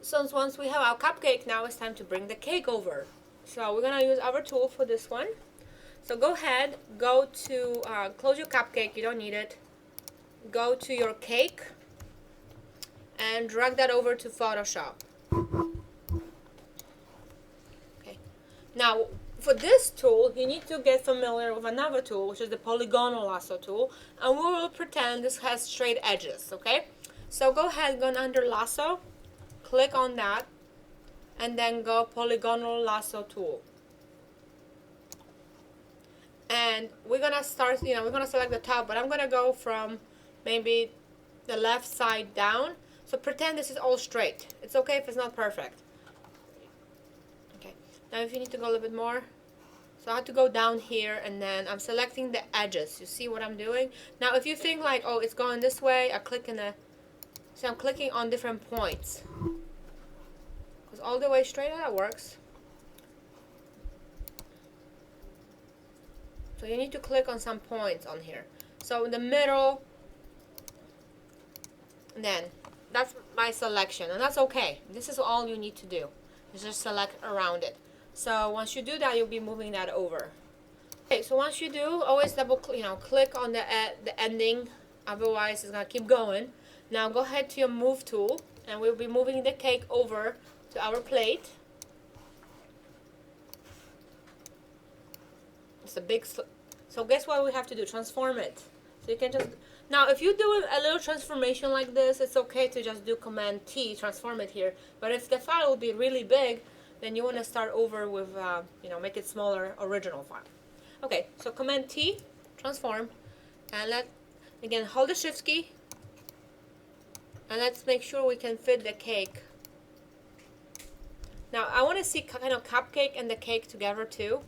So once we have our cupcake, now it's time to bring the cake over. So we're gonna use our tool for this one. So go ahead, go to, close your cupcake, you don't need it. Go to your cake and drag that over to Photoshop. Okay. Now, for this tool, you need to get familiar with another tool, which is the polygonal lasso tool, and we will pretend this has straight edges, okay? So go ahead, go under lasso, click on that, and then go polygonal lasso tool. And we're gonna start, we're gonna select the top, but I'm gonna go from maybe the left side down. So pretend this is all straight. It's okay if it's not perfect. Okay, now if you need to go a little bit more, so I have to go down here, and then I'm selecting the edges. You see what I'm doing? Now if you think like, oh, it's going this way, I click in the, so I'm clicking on different points. Because all the way straight, that works. So you need to click on some points on here. So in the middle, then that's my selection, and that's okay. This is all you need to do. You just select around it. So once you do that, you'll be moving that over. Okay, so once you do, always double click on the ending, otherwise it's gonna keep going. Now go ahead to your move tool, and we'll be moving the cake over to our plate. It's a big, so guess what we have to do? Transform it. So you can just, now if you do a little transformation like this, it's okay to just do Command T, transform it here. But if the file will be really big, then you want to start over with, make it smaller, original file. Okay, so Command T, transform, and again, hold the Shift key, and let's make sure we can fit the cake. Now I want to see kind of cupcake and the cake together too.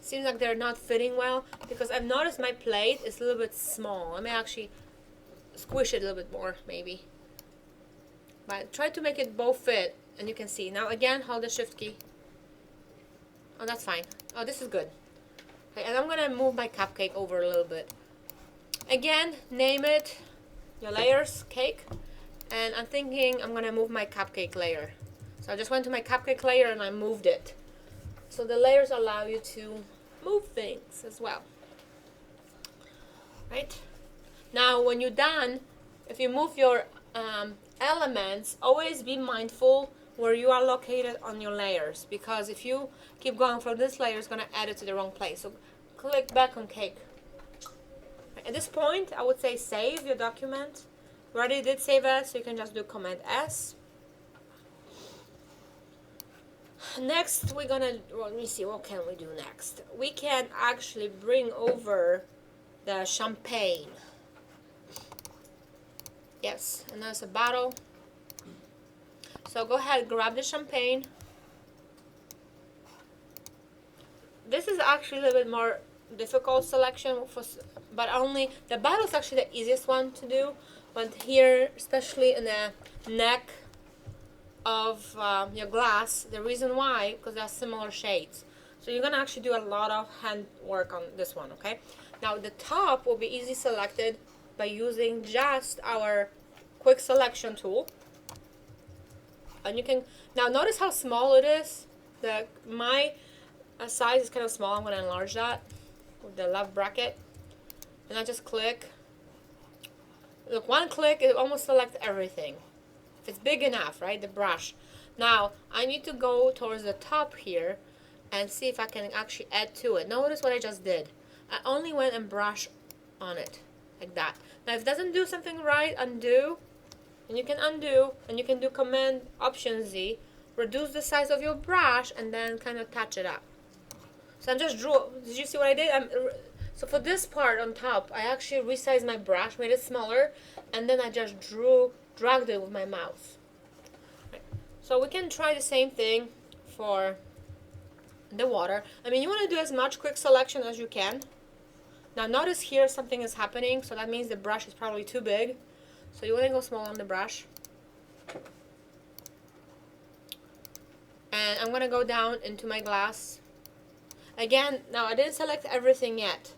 Seems like they're not fitting well, because I've noticed my plate is a little bit small. Let me actually squish it a little bit more, maybe. But try to make it both fit, and you can see. Now again, hold the Shift key. Oh, that's fine. Oh, this is good. Okay, and I'm gonna move my cupcake over a little bit. Again, name it your layers cake, and I'm thinking I'm gonna move my cupcake layer. So I just went to my cupcake layer and I moved it. So the layers allow you to move things as well. Right? Now when you're done, if you move your elements, always be mindful where you are located on your layers, because if you keep going from this layer, it's going to add it to the wrong place. So click back on cake. At this point, I would say save your document. We already did save as, so you can just do Command S. Next, we're gonna, well, let me see, what can we do next? We can actually bring over the champagne. Yes, and there's a bottle. So go ahead, grab the champagne. This is actually a little bit more difficult selection, but only, the bottle is actually the easiest one to do. But here, especially in the neck of your glass, the reason why, because they're similar shades, so you're gonna actually do a lot of hand work on this one. Okay, now the top will be easy selected by using just our quick selection tool, and you can now notice how small it is. My size is kind of small. I'm gonna enlarge that with the left bracket, and I just click. Look, one click, it almost selects everything. If it's big enough, right, the brush. Now, I need to go towards the top here and see if I can actually add to it. Notice what I just did. I only went and brushed on it, like that. Now, if it doesn't do something right, undo. And you can undo, and you can do Command Option Z, reduce the size of your brush, and then kind of touch it up. So I just drew, did you see what I did? So for this part on top, I actually resized my brush, made it smaller, and then I just dragged it with my mouse. Right. So we can try the same thing for the water. I mean, you want to do as much quick selection as you can. Now notice here something is happening, so that means the brush is probably too big. So you want to go small on the brush. And I'm going to go down into my glass. Again, now I didn't select everything yet,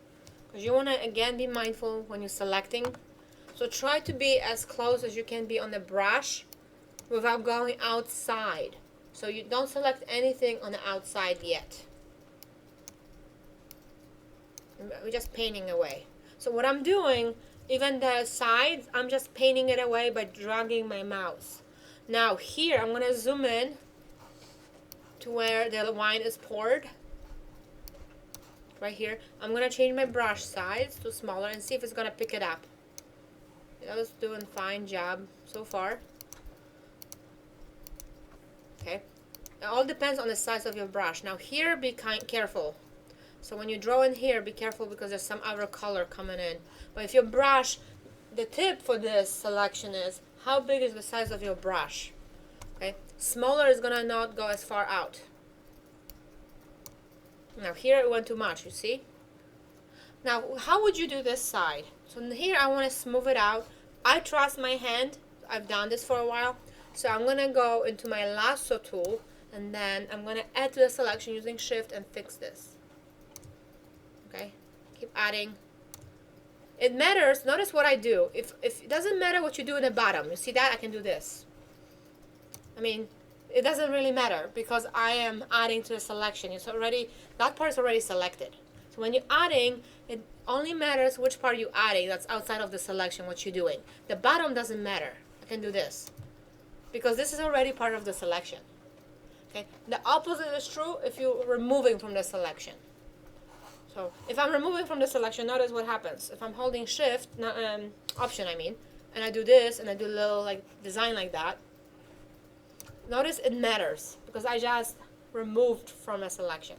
because you want to again be mindful when you're selecting. So try to be as close as you can be on the brush without going outside. So you don't select anything on the outside yet. We're just painting away. So what I'm doing, even the sides, I'm just painting it away by dragging my mouse. Now here, I'm gonna zoom in to where the wine is poured. Right here. I'm gonna change my brush size to smaller and see if it's gonna pick it up. It's doing a fine job so far. Okay. It all depends on the size of your brush. Now here, be careful. So when you draw in here, be careful because there's some other color coming in. But if your brush, the tip for this selection is how big is the size of your brush. Okay, smaller is gonna not go as far out. Now here it went too much, you see? Now how would you do this side? So here I want to smooth it out. I trust my hand. I've done this for a while. So I'm gonna go into my lasso tool and then I'm gonna add to the selection using shift and fix this. Okay, keep adding. It matters, notice what I do. If it doesn't matter what you do in the bottom, you see that? I can do this. I mean, it doesn't really matter because I am adding to the selection. It's already, that part is already selected. So when you're adding, it only matters which part you're adding that's outside of the selection, what you're doing. The bottom doesn't matter. I can do this because this is already part of the selection. Okay, the opposite is true if you're removing from the selection. So if I'm removing from the selection, notice what happens. If I'm holding shift, option I mean, and I do this and I do a little like design like that, notice it matters because I just removed from a selection.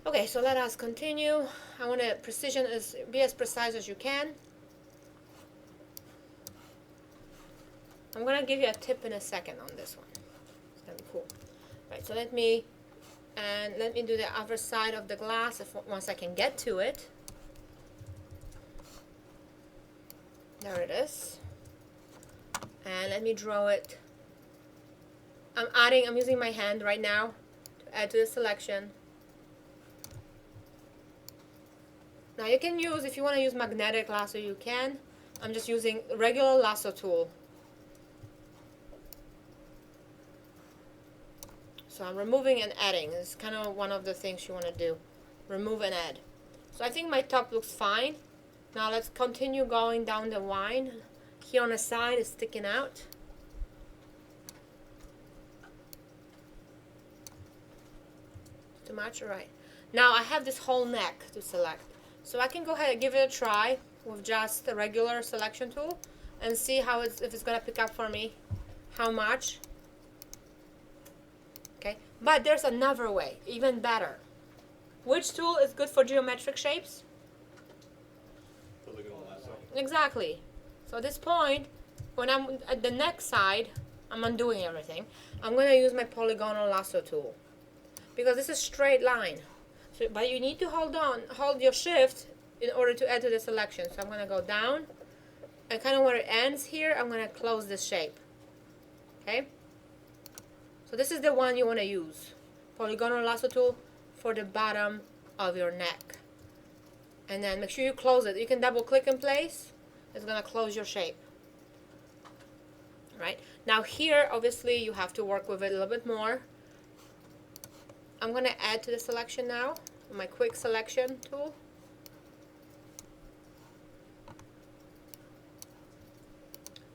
Okay, so let us continue. I want to be as precise as you can. I'm going to give you a tip in a second on this one. It's going to be cool. Right, so let me do the other side of the glass once I can get to it. There it is. And let me draw it. I'm using my hand right now to add to the selection. Now you can use, if you want to use magnetic lasso, you can. I'm just using regular lasso tool. So I'm removing and adding. It's kind of one of the things you want to do. Remove and add. So I think my top looks fine. Now let's continue going down the wine. Here on the side is sticking out. Too much? Alright. Now I have this whole neck to select. So I can go ahead and give it a try with just the regular selection tool and see how if it's going to pick up for me. How much. Okay, but there's another way, even better. Which tool is good for geometric shapes? Polygonal lasso. Exactly. So at this point, when I'm at the neck side, I'm undoing everything. I'm going to use my polygonal lasso tool because this is straight line. So, but you need to hold your shift in order to add to the selection. So I'm going to go down, and kind of where it ends here, I'm going to close this shape. Okay. So this is the one you want to use. Polygonal lasso tool for the bottom of your neck. And then make sure you close it. You can double click in place. It's going to close your shape. Right? Now here, obviously, you have to work with it a little bit more. I'm going to add to the selection now. My quick selection tool.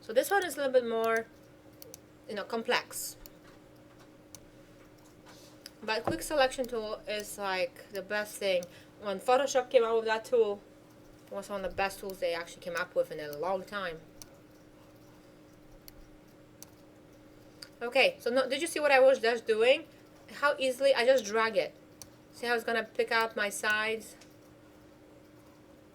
So this one is a little bit more, complex. But quick selection tool is like the best thing. When Photoshop came out with that tool, it was one of the best tools they actually came up with in a long time. Okay, so did you see what I was just doing? How easily I just drag it. See how it's going to pick up my sides?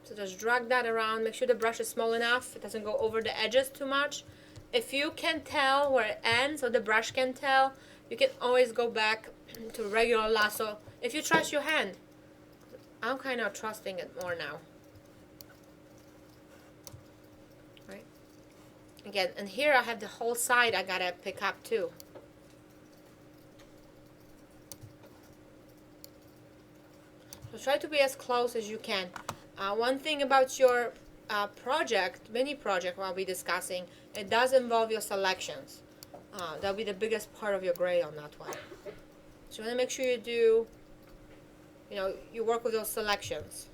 So just drag that around. Make sure the brush is small enough. It doesn't go over the edges too much. If you can tell where it ends, or the brush can tell, you can always go back to regular lasso. If you trust your hand. I'm kind of trusting it more now. Right? Again, and here I have the whole side I gotta pick up too. So try to be as close as you can. One thing about your mini project I'll be discussing it does involve your selections. That'll be the biggest part of your grade on that one. So you want to make sure you do, you work with those selections.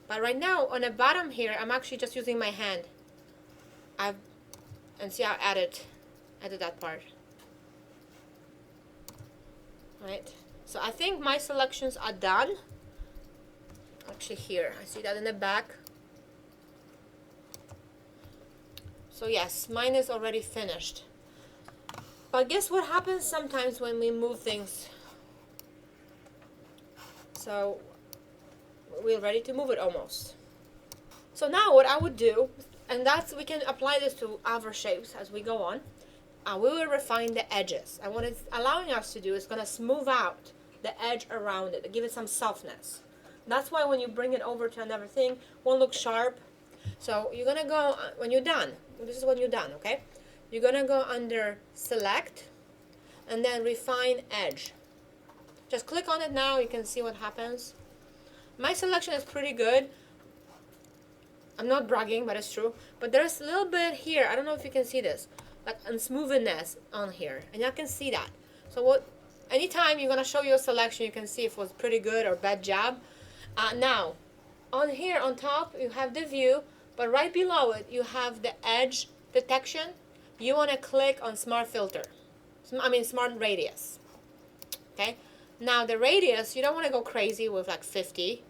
But right now, on the bottom here, I'm actually just using my hand. And see, I added that part. Right? So I think my selections are done. Actually here, I see that in the back. So yes, mine is already finished. But guess what happens sometimes when we move things? So we're ready to move it almost. So now what I would do, and we can apply this to other shapes as we go on. We will refine the edges. And what it's allowing us to do is going to smooth out the edge around it, to give it some softness. That's why when you bring it over to another thing, it won't look sharp. So you're going to go, when you're done, this is when you're done, okay? You're going to go under Select, and then Refine Edge. Just click on it now, you can see what happens. My selection is pretty good. I'm not bragging, but it's true. But there's a little bit here, I don't know if you can see this, like unsmoothness on here, and you can see that. So anytime you're going to show your selection, you can see if it was pretty good or bad job. Now, on here on top, you have the view, but right below it, you have the edge detection. You want to click on Smart Filter. Smart Radius. Okay? Now, the radius, you don't want to go crazy with like 50.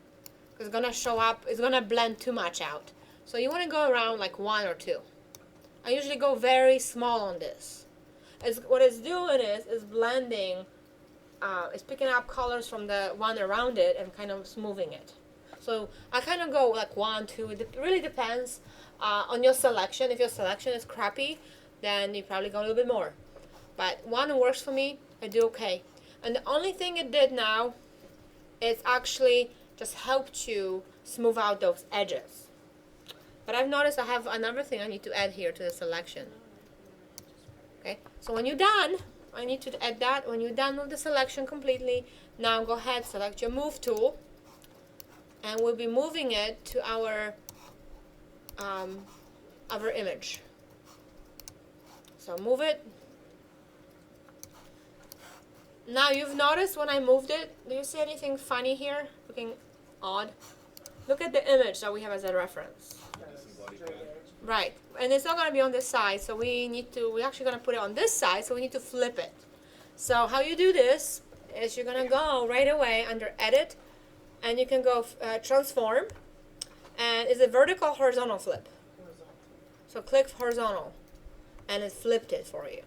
Because it's going to show up, it's going to blend too much out. So you want to go around like 1 or 2. I usually go very small on this. What it's doing is blending, it's picking up colors from the one around it and kind of smoothing it. So I kind of go like 1, 2. It really depends on your selection. If your selection is crappy, then you probably go a little bit more. But 1 works for me. I do okay. And the only thing it did now is actually just helped you smooth out those edges. But I've noticed I have another thing I need to add here to the selection. Okay, so when you're done, I need to add that. When you're done with the selection completely, now go ahead, select your Move tool, and we'll be moving it to our image. So move it. Now you've noticed when I moved it, do you see anything funny here? Looking odd? Look at the image that we have as a reference. Right, and it's not going to be on this side, so we're actually going to put it on this side, so we need to flip it. So how you do this is you're going to go right away under Edit, and you can go Transform, and it's a vertical horizontal flip. So click horizontal, and it flipped it for you.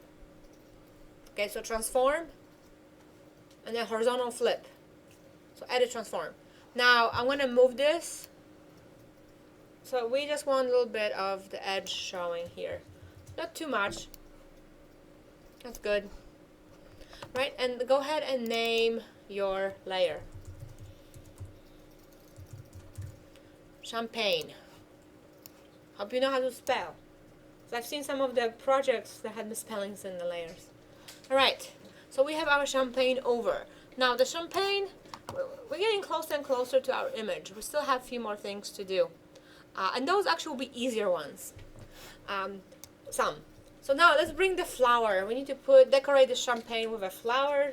Okay, so Transform, and then horizontal flip. So Edit, Transform. Now I'm going to move this. So we just want a little bit of the edge showing here. Not too much. That's good. Right, and go ahead and name your layer. Champagne. Hope you know how to spell. So I've seen some of the projects that had misspellings in the layers. Alright, so we have our champagne over. Now the champagne, we're getting closer and closer to our image. We still have a few more things to do. And those actually will be easier ones. Some. So now let's bring the flower. We need to decorate the champagne with a flower.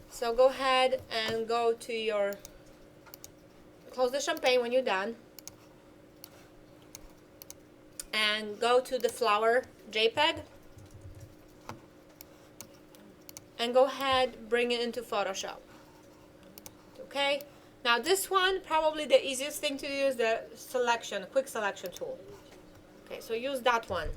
So go ahead and go to close the champagne when you're done. And go to the flower JPEG. And go ahead, bring it into Photoshop. Okay? Now this one, probably the easiest thing to do is the quick selection tool. Okay, so use that one.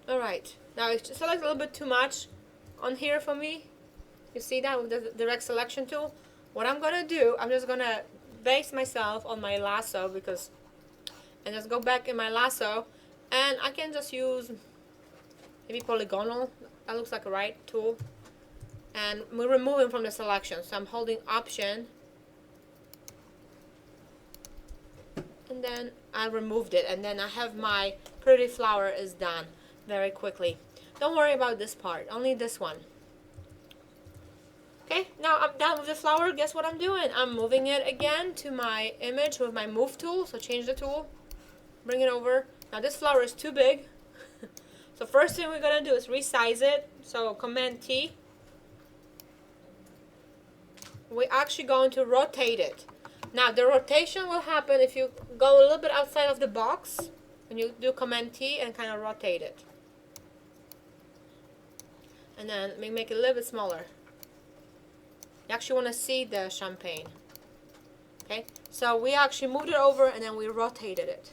Alright, now it selects a little bit too much on here for me. You see that with the direct selection tool? What I'm going to do, I'm just going to base myself on my lasso and just go back in my lasso, and I can just use maybe polygonal. That looks like a right tool. And we're removing from the selection. So I'm holding Option, and then I removed it, and then I have my pretty flower is done very quickly. Don't worry about this part, only this one. Okay, now I'm done with the flower. Guess what I'm doing? I'm moving it again to my image with my move tool. So change the tool, bring it over. Now this flower is too big. So first thing we're gonna do is resize it. So Command T. We're actually going to rotate it. Now the rotation will happen if you go a little bit outside of the box and you do Command T and kind of rotate it. And then we make it a little bit smaller. You actually want to see the champagne. Okay, so we actually moved it over and then we rotated it.